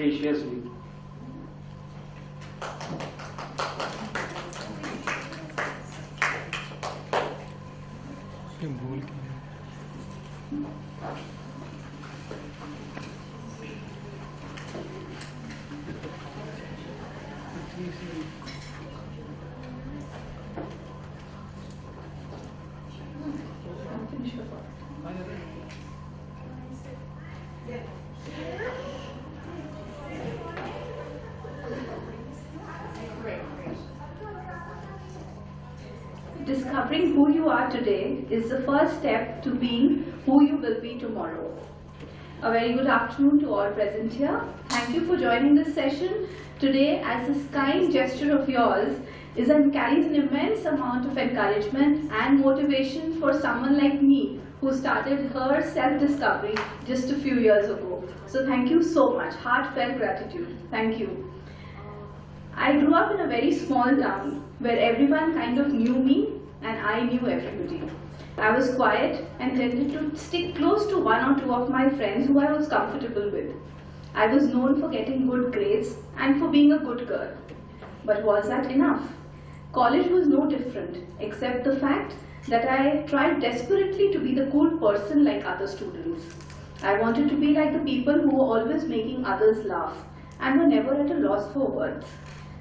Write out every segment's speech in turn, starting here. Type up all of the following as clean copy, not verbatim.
preciously. Discovering who you are today is the first step to being who you will be tomorrow. A very good afternoon to all present here. Thank you for joining this session today, as this kind gesture of yours carries an immense amount of encouragement and motivation for someone like me who started her self-discovery just a few years ago. So thank you so much. Heartfelt gratitude. Thank you. I grew up in a very small town where everyone kind of knew me and I knew everybody. I was quiet and tended to stick close to one or two of my friends who I was comfortable with. I was known for getting good grades and for being a good girl. But was that enough? College was no different, except the fact that I tried desperately to be the cool person like other students. I wanted to be like the people who were always making others laugh and were never at a loss for words.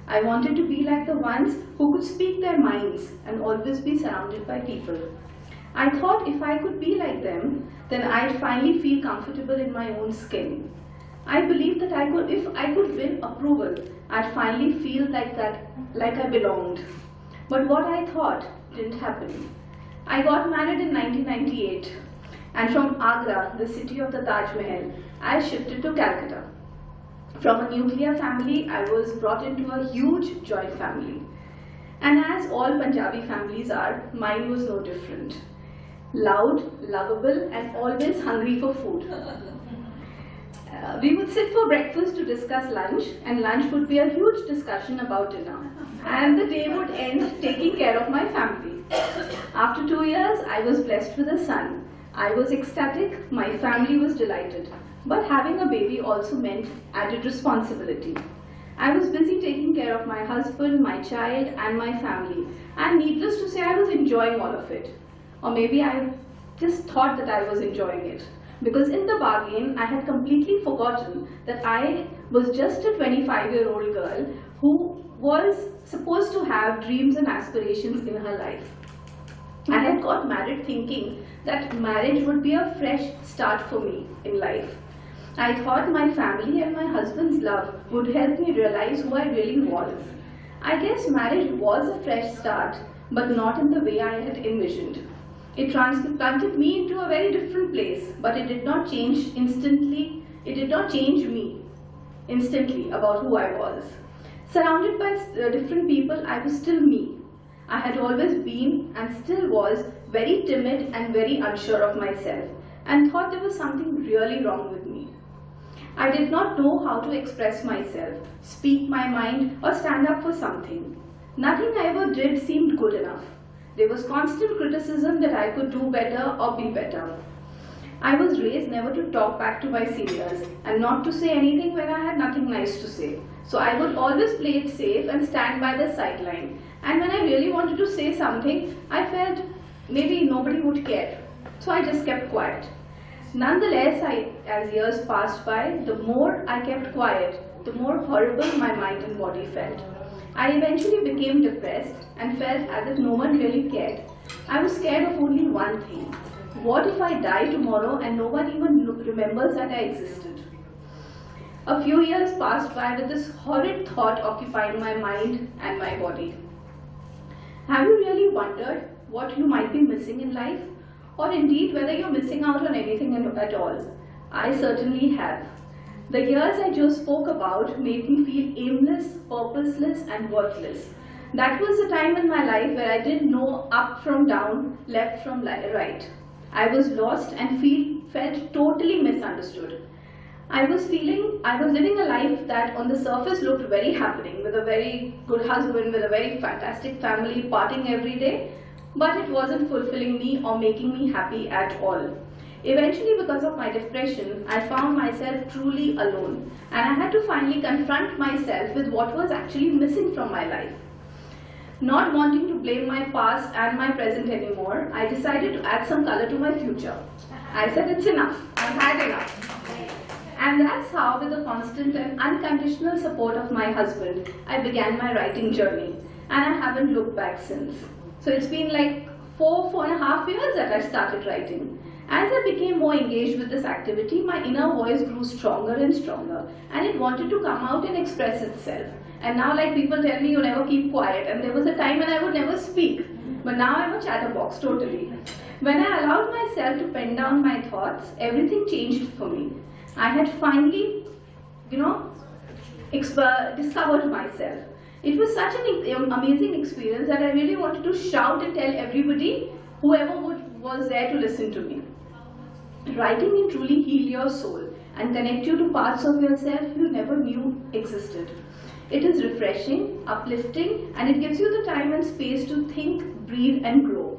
I wanted to be like the ones who could speak their minds and always be surrounded by people. I thought if I could be like them, then I'd finally feel comfortable in my own skin. I believed that if I could win approval, I'd finally feel like I belonged. But what I thought didn't happen. I got married in 1998, and from Agra, the city of the Taj Mahal, I shifted to Calcutta. From a nuclear family, I was brought into a huge joint family. And as all Punjabi families are, mine was no different. Loud, lovable, and always hungry for food. We would sit for breakfast to discuss lunch, and lunch would be a huge discussion about dinner. And the day would end taking care of my family. After 2 years, I was blessed with a son. I was ecstatic, my family was delighted. But having a baby also meant added responsibility. I was busy taking care of my husband, my child, and my family. And needless to say, I was enjoying all of it. Or maybe I just thought that I was enjoying it. Because in the bargain, I had completely forgotten that I was just a 25-year-old girl who was supposed to have dreams and aspirations in her life. I had got married thinking that marriage would be a fresh start for me in life. I thought my family and my husband's love would help me realize who I really was. I guess marriage was a fresh start, but not in the way I had envisioned. It transplanted me into a very different place, but it did not change instantly. It did not change me instantly about who I was. Surrounded by different people, I was still me. I had always been and still was very timid and very unsure of myself, and thought there was something really wrong with me. I did not know how to express myself, speak my mind, or stand up for something. Nothing I ever did seemed good enough. There was constant criticism that I could do better or be better. I was raised never to talk back to my seniors and not to say anything when I had nothing nice to say. So I would always play it safe and stand by the sideline. And when I really wanted to say something, I felt maybe nobody would care. So I just kept quiet. Nonetheless, as years passed by, the more I kept quiet, the more horrible my mind and body felt. I eventually became depressed and felt as if no one really cared. I was scared of only one thing. What if I die tomorrow and no one even remembers that I existed? A few years passed by with this horrid thought occupying my mind and my body. Have you really wondered what you might be missing in life? Or indeed whether you're missing out on anything at all? I certainly have. The years I just spoke about made me feel aimless, purposeless, and worthless. That was the time in my life where I didn't know up from down, left from right. I was lost and felt totally misunderstood. I was living a life that on the surface looked very happening, with a very good husband, with a very fantastic family, partying every day, but it wasn't fulfilling me or making me happy at all. Eventually, because of my depression, I found myself truly alone, and I had to finally confront myself with what was actually missing from my life. Not wanting to blame my past and my present anymore, I decided to add some color to my future. I said, it's enough, I've had enough. And that's how, with the constant and unconditional support of my husband, I began my writing journey. And I haven't looked back since. So it's been like 4.5 years that I started writing. As I became more engaged with this activity, my inner voice grew stronger and stronger, and it wanted to come out and express itself. And now, like, people tell me, you never keep quiet, and there was a time when I would never speak. But now I'm a chatterbox, totally. When I allowed myself to pen down my thoughts, everything changed for me. I had finally, discovered myself. It was such an amazing experience that I really wanted to shout and tell everybody, whoever was there to listen to me. Writing can truly heal your soul and connect you to parts of yourself you never knew existed. It is refreshing, uplifting, and it gives you the time and space to think, breathe, and grow.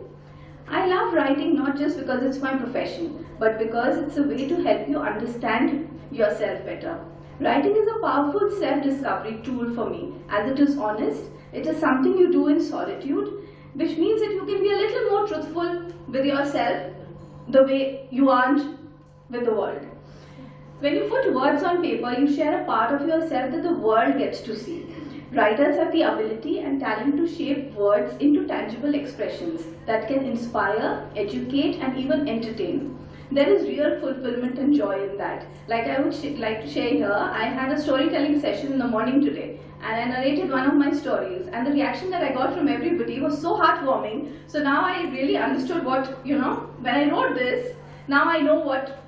I love writing not just because it's my profession, but because it's a way to help you understand yourself better. Writing is a powerful self-discovery tool for me, as it is honest, it is something you do in solitude, which means that you can be a little more truthful with yourself the way you aren't with the world. When you put words on paper, you share a part of yourself that the world gets to see. Writers have the ability and talent to shape words into tangible expressions that can inspire, educate, and even entertain. There is real fulfillment and joy in that. Like I would like to share here, I had a storytelling session in the morning today, and I narrated one of my stories, and the reaction that I got from everybody was so heartwarming. So now I really understood what, when I wrote this, now I know what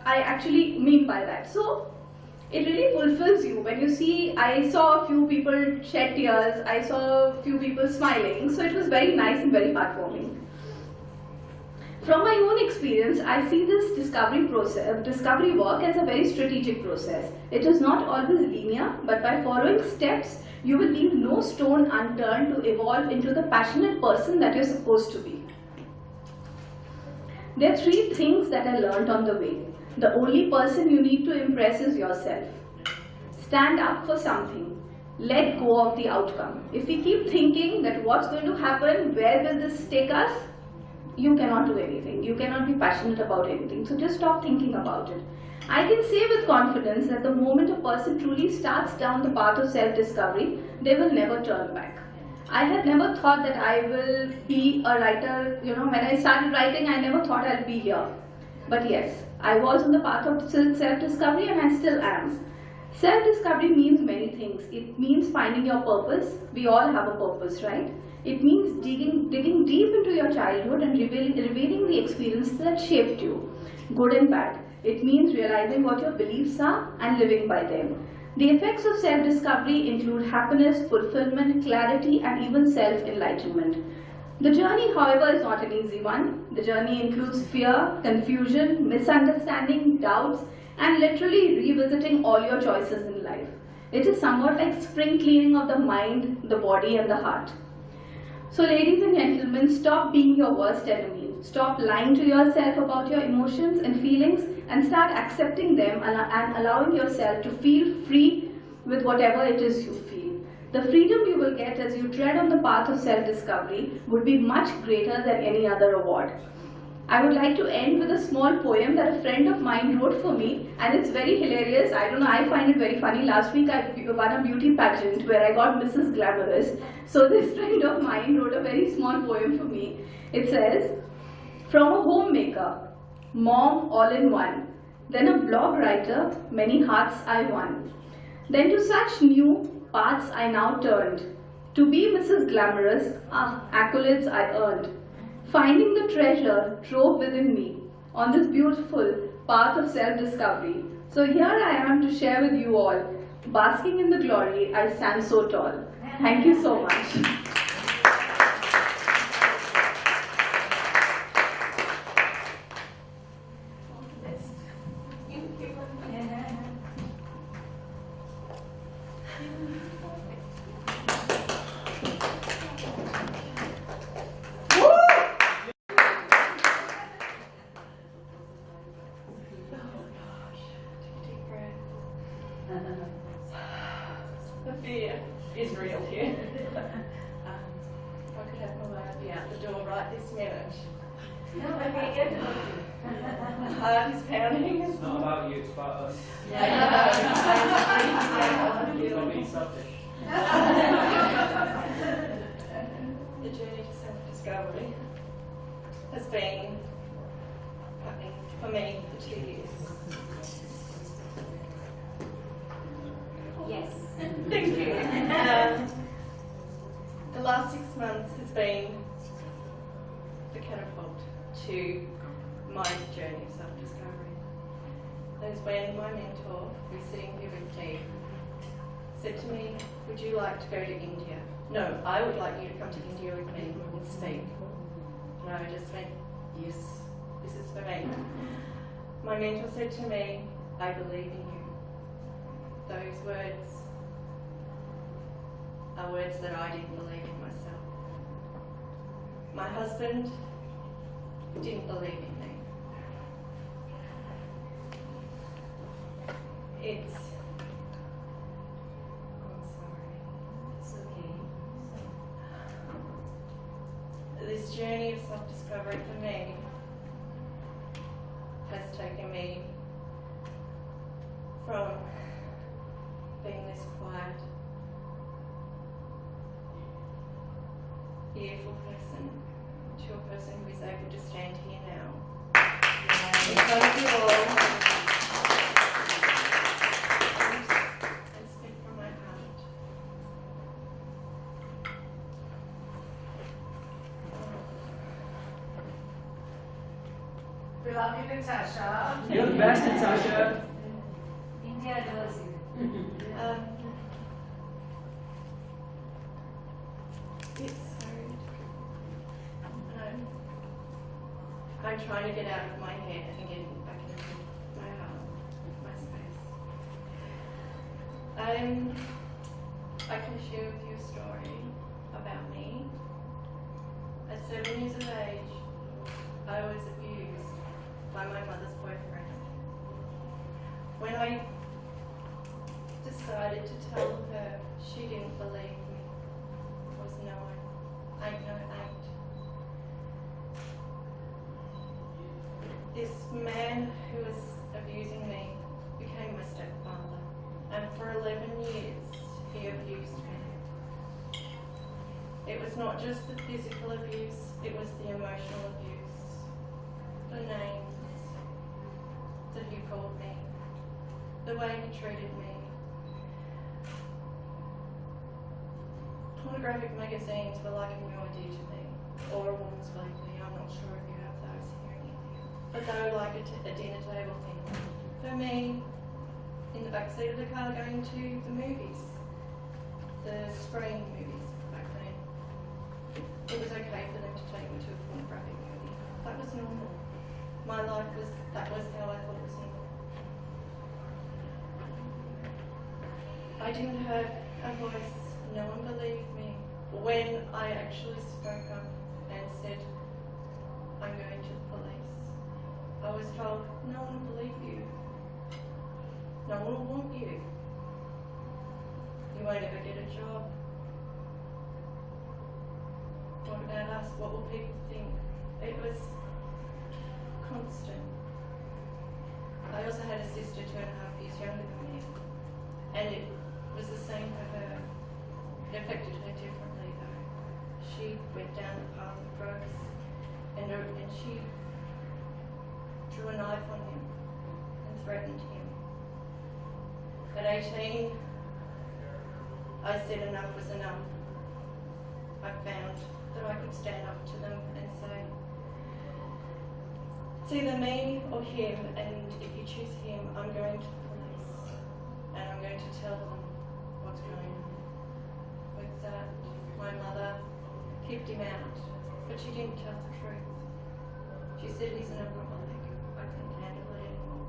I actually mean by that. So it really fulfills you when you see, I saw a few people shed tears, I saw a few people smiling, so it was very nice and very heartwarming. From my own experience, I see this discovery work as a very strategic process. It is not always linear, but by following steps, you will leave no stone unturned to evolve into the passionate person that you're supposed to be. There are 3 things that I learned on the way. The only person you need to impress is yourself. Stand up for something. Let go of the outcome. If we keep thinking that what's going to happen, where will this take us, you cannot do anything. You cannot be passionate about anything. So just stop thinking about it. I can say with confidence that the moment a person truly starts down the path of self-discovery, they will never turn back. I had never thought that I will be a writer. When I started writing, I never thought I'll be here. But yes, I was on the path of self-discovery, and I still am. Self-discovery means many things. It means finding your purpose. We all have a purpose, right? It means digging deep into your childhood and revealing the experiences that shaped you, good and bad. It means realizing what your beliefs are and living by them. The effects of self-discovery include happiness, fulfillment, clarity, and even self-enlightenment. The journey, however, is not an easy one. The journey includes fear, confusion, misunderstanding, doubts, and literally revisiting all your choices in life. It is somewhat like spring cleaning of the mind, the body, and the heart. So ladies and gentlemen, stop being your worst enemy. Stop lying to yourself about your emotions and feelings, and start accepting them and allowing yourself to feel free with whatever it is you feel. The freedom you will get as you tread on the path of self-discovery would be much greater than any other award. I would like to end with a small poem that a friend of mine wrote for me, and it's very hilarious. I don't know, I find it very funny. Last week I won a beauty pageant where I got Mrs. Glamorous. So this friend of mine wrote a very small poem for me. It says, "From a homemaker, mom all in one, then a blog writer, many hearts I won. Then to such new paths I now turned. To be Mrs. Glamorous, accolades I earned. Finding the treasure drove within me on this beautiful path of self-discovery. So here I am to share with you all. Basking in the glory, I stand so tall." Thank you so much. The fear is real here. If I could have my way, I'd be out the door right this minute. My heart is pounding. It's not about you, it's about us. Yeah, Stop being selfish. The journey to self-discovery has been, I think, for me, for 2 years. Yes. Thank you. The last 6 months has been the catapult to my journey of self-discovery. That is when my mentor, who's sitting here with me, said to me, would you like to go to India? No, I would like you to come to India with me and speak. And I just went, yes, this is for me. My mentor said to me, I believe in you. Those words are words that I didn't believe in myself. My husband didn't believe in me. I'm sorry. It's okay. This journey of self-discovery for me has taken me from being this quiet, fearful person to a person who is able to stand here now in front of you all and speak from my heart. Beloved Natasha. You're the best, Natasha. India adores you. It's so I'm trying to get out of my head and get back into my heart, my space. I can share with you a story about me. At 7 years of age, I was abused by my mother's boyfriend. When I decided to tell her, she didn't believe me. It was no, ain't no ain't. This man who was abusing me became my stepfather, and for 11 years he abused me. It was not just the physical abuse, it was the emotional abuse, the names that he called me, the way he treated me. Pornographic magazines were like a new idea to me, or a woman's weekly. I'm not sure if you have those here in India, but they were like a dinner table thing. For me, in the back seat of the car going to the movies, the screen movies back then, it was okay for them to take me to a pornographic movie. That was normal. My life was, that was how I thought it was normal. I didn't have a voice. No one believed me. When I actually spoke up and said, I'm going to the police, I was told, no one will believe you. No one will want you. You won't ever get a job. What about us? What will people think? It was constant. I also had a sister 2.5 years younger than me, and it was the same for her. It affected her differently though. She went down the path of drugs and she drew a knife on him and threatened him. At 18, I said enough was enough. I found that I could stand up to them and say, it's either me or him, and if you choose him, I'm going to the police and I'm going to tell them what's going on. With that, my mother kicked him out, but she didn't tell the truth. She said he's an alcoholic. I couldn't handle it anymore.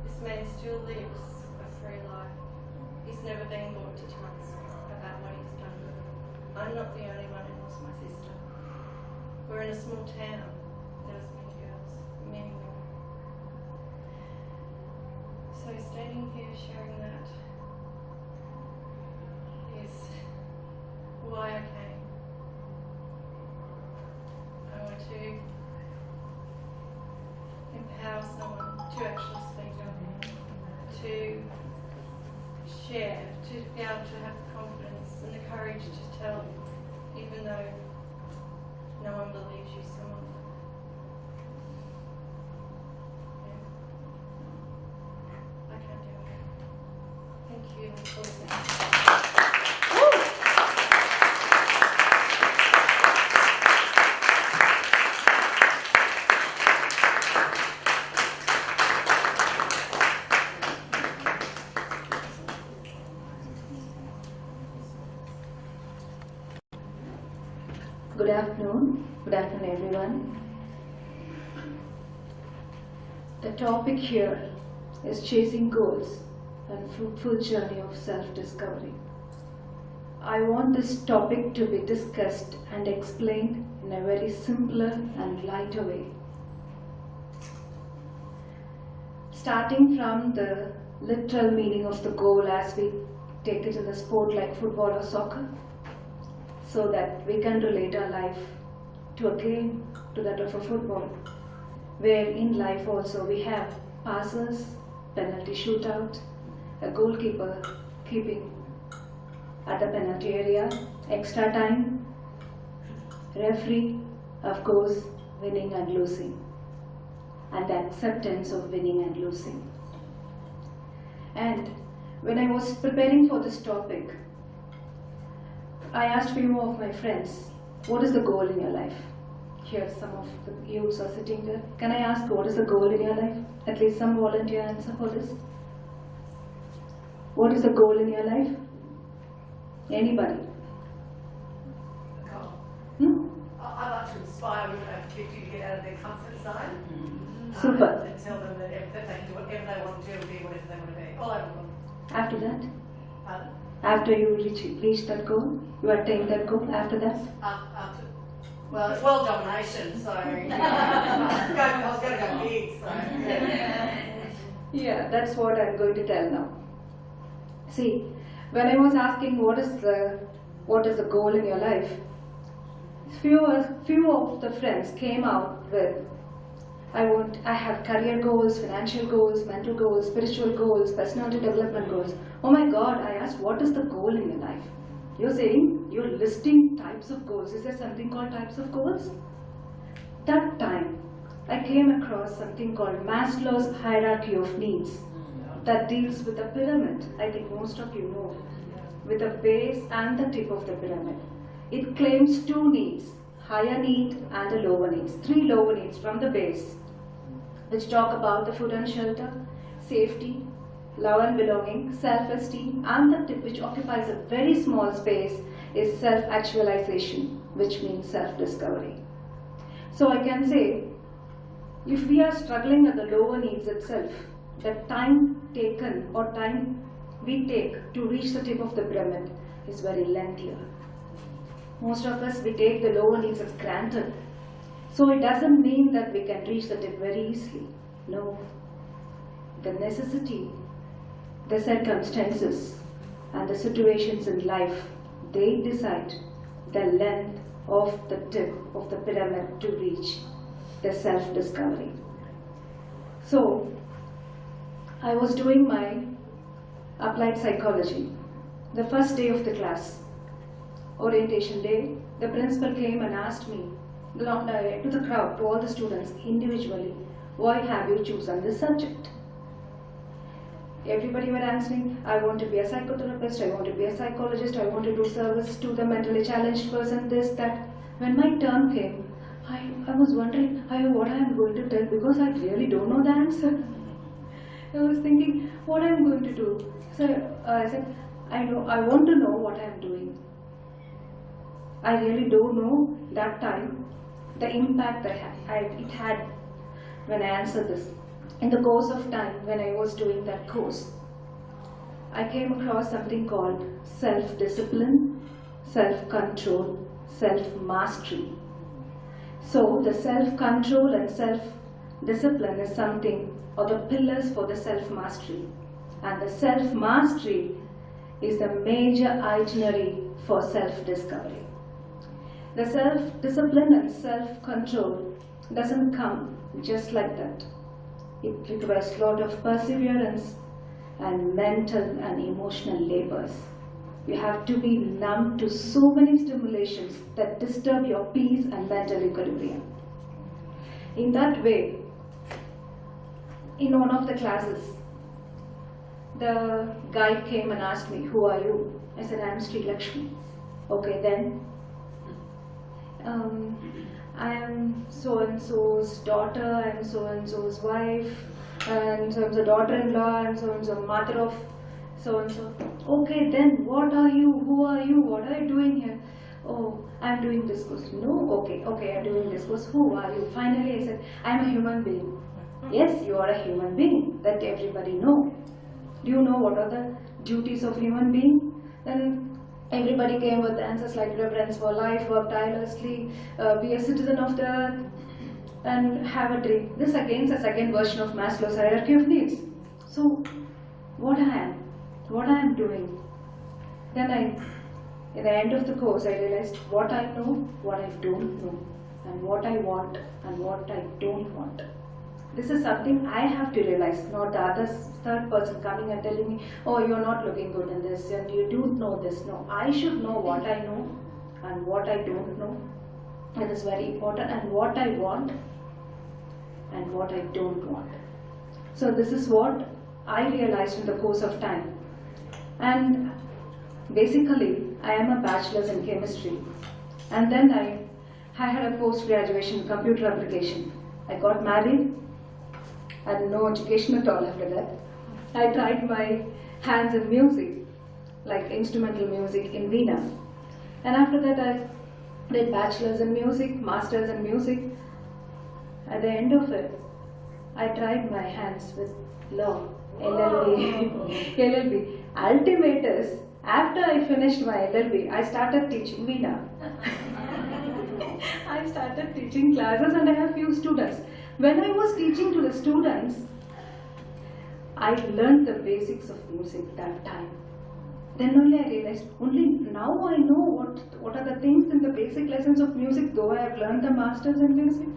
This man still lives a free life. He's never been brought to task about what he's done. I'm not the only one who lost my sister. We're in a small town. There was many girls, many women. So standing here sharing that share, to be able to have the confidence and the courage to tell, even though no one believes you some of them. Yeah. I can't do it. Thank you for listening. Good afternoon. Good afternoon, everyone. The topic here is chasing goals and fruitful journey of self-discovery. I want this topic to be discussed and explained in a very simpler and lighter way. Starting from the literal meaning of the goal as we take it in the sport like football or soccer, so that we can relate our life to a game, to that of a football, where in life also we have passes, penalty shootout, a goalkeeper keeping at the penalty area, extra time, referee, of course, winning and losing, and the acceptance of winning and losing. And when I was preparing for this topic, I asked few more of my friends, what is the goal in your life? Here some of the youths are sitting there. Can I ask what is the goal in your life? At least some volunteer answer for this. What is the goal in your life? Anybody? I'd like to inspire women over 50 to get out of their comfort zone. Super. And tell them that they can do whatever they want to do and be whatever they want to be. All over them. After that? Pardon? After you reach that goal, you attain that goal, after that? After, well, it's world domination, so I was going to go big, so yeah. Yeah, that's what I'm going to tell now. See, when I was asking what is the goal in your life, few of the friends came out with, I have career goals, financial goals, mental goals, spiritual goals, personality development goals. Oh my God, I asked, what is the goal in your life? You're saying, you're listing types of goals. Is there something called types of goals? That time, I came across something called Maslow's hierarchy of needs that deals with a pyramid. I think most of you know, with a base and the tip of the pyramid. It claims two needs, higher need and a lower needs, three lower needs from the base, which talk about the food and shelter, safety, love and belonging, self-esteem, and the tip which occupies a very small space is self-actualization, which means self-discovery. So I can say, if we are struggling at the lower needs itself, the time taken or time we take to reach the tip of the pyramid is very lengthier. Most of us, we take the lower needs as granted. So it doesn't mean that we can reach the tip very easily. No. The necessity, the circumstances, and the situations in life, they decide the length of the tip of the pyramid to reach the self-discovery. So, I was doing my applied psychology. The first day of the class, orientation day, the principal came and asked me, to the crowd, to all the students individually, why have you chosen this subject? Everybody were answering, I want to be a psychotherapist, I want to be a psychologist, I want to do service to the mentally challenged person, this, that. When my turn came, I was wondering what I am going to tell because I really don't know the answer. I was thinking what I am going to do. So I said, I want to know what I am doing. I really don't know that time the impact that it had when I answered this. In the course of time, when I was doing that course, I came across something called self-discipline, self-control, self-mastery. So the self-control and self-discipline is something, or the pillars for the self-mastery. And the self-mastery is the major itinerary for self-discovery. The self-discipline and self-control doesn't come just like that. It requires a lot of perseverance, and mental and emotional labors. You have to be numb to so many stimulations that disturb your peace and mental equilibrium. In that way, in one of the classes, the guide came and asked me, "Who are you?" I said, "I am Sri Lakshmi." "Okay, then." "I am so and so's daughter, I am so and so's wife, and so and so daughter-in-law, and so mother of so and so." "Okay, then what are you? Who are you? What are you doing here?" "Oh, I am doing this course." "No, okay, I am doing this course. Who are you?" Finally, I said, "I am a human being." "Yes, you are a human being. That everybody know. Do you know what are the duties of human being?" Then everybody came with answers like reverence for life, work tirelessly, be a citizen of the earth, and have a dream. This again is a second version of Maslow's hierarchy of needs. So, what I am doing. Then in the end of the course, I realized what I know, what I don't know, and what I want and what I don't want. This is something I have to realize, not the other third person coming and telling me, "Oh, you're not looking good in this, and you don't know this." No, I should know what I know and what I don't know. It is very important, and what I want and what I don't want. So this is what I realized in the course of time. And basically, I am a bachelor's in chemistry. And then I had a post-graduation in computer application. I got married. I had no education at all after that. I tried my hands in music, like instrumental music in Veena. And after that I did bachelor's in music, master's in music. At the end of it, I tried my hands with law, LLB. LLB. Ultimate is, after I finished my LLB, I started teaching Veena. I started teaching classes and I have few students. When I was teaching to the students, I learned the basics of music that time. Then only I realized, only now I know what are the things in the basic lessons of music, though I have learned the masters in music.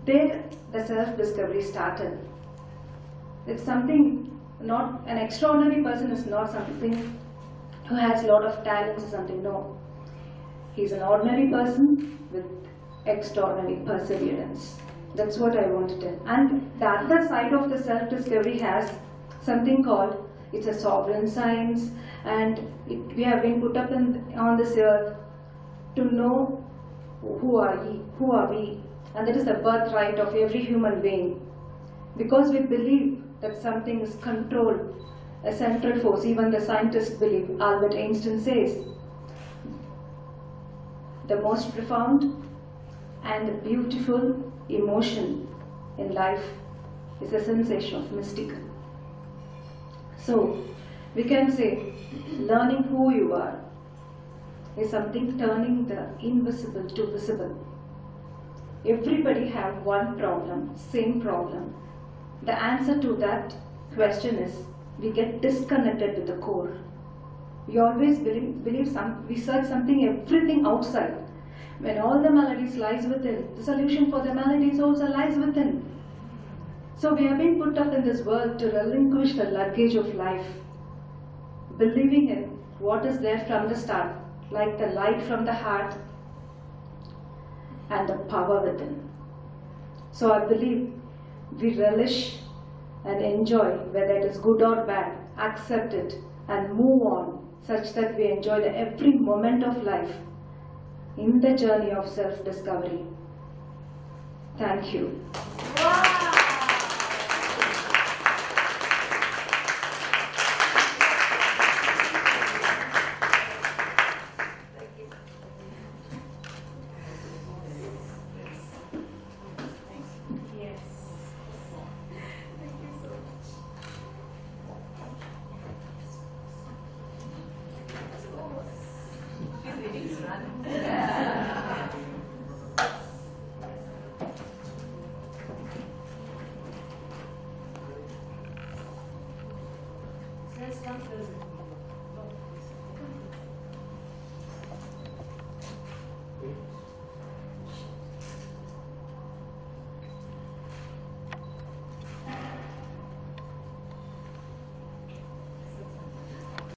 There the self-discovery started. It's something, not an extraordinary person is not something who has a lot of talents or something, no. He's an ordinary person with extraordinary perseverance. That's what I want to tell. And the other side of the self-discovery has something called, it's a sovereign science, and we have been put up on this earth to know who are we, and that is the birthright of every human being. Because we believe that something is controlled, a central force, even the scientists believe. Albert Einstein says, the most profound and beautiful emotion in life is a sensation of mystical. So, we can say, learning who you are is something turning the invisible to visible. Everybody have one problem, same problem. The answer to that question is, we get disconnected with the core. We always believe we search everything outside. When all the maladies lies within, the solution for the maladies also lies within. So we have been put up in this world to relinquish the luggage of life, believing in what is there from the start, like the light from the heart and the power within. So I believe we relish and enjoy, whether it is good or bad, accept it and move on, such that we enjoy every moment of life in the journey of self-discovery. Thank you. Let's come closer.